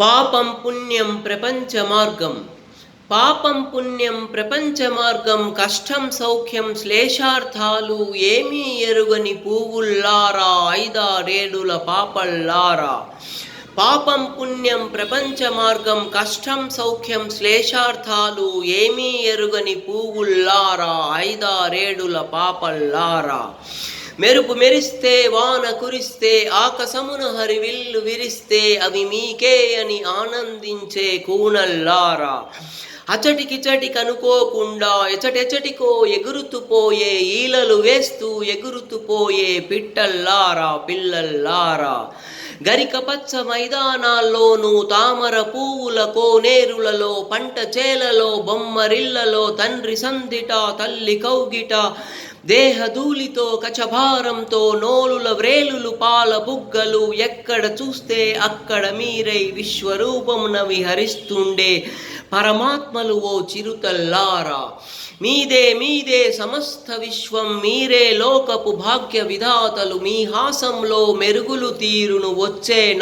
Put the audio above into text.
పాపం పుణ్యం ప్రపంచ మార్గం. పాపం పుణ్యం ప్రపంచ మార్గం, కష్టం సౌఖ్యం శ్లేషార్థాలు ఏమీ ఎరుగని పువ్వుల్లారా, ఐదారేడుల పాపల్లారా. పాపం పుణ్యం ప్రపంచ మార్గం, కష్టం సౌఖ్యం శ్లేషార్థాలు ఏమీ ఎరుగని పువ్వుల్లారా, ఐదారేడుల పాపల్లారా. మెరుపు మెరిస్తే వాన కురిస్తే, ఆకాశమున హరివిల్లు విరిస్తే, అవి మీకే అని ఆనందించే కూనల్లారా. అచటికిచటి కనుకోకుండా ఎచటెచటికో ఎగురుతుపోయే, ఈలలు వేస్తూ ఎగురుతుపోయే పిట్టల్లారా, పిల్లల్లారా. గరిక పచ్చ మైదానాల్లోనూ, తామర పువ్వుల కోనేరులలో, పంట చేలలో, బొమ్మరిళ్లలో, తండ్రి సందిట తల్లి కౌగిట, దేహధూళితో కచభారంతో నోలుల వ్రేలులు పాల బుగ్గలు, ఎక్కడ చూస్తే అక్కడ మీరై విశ్వరూపమున విహరిస్తుండే పరమాత్మలు ఓ చిరుతల్లారా. మీదే మీదే సమస్త విశ్వం, మీరే లోకపు భాగ్య విధాతలు. మీ హాసంలో మెరుగులు తీరును వచ్చే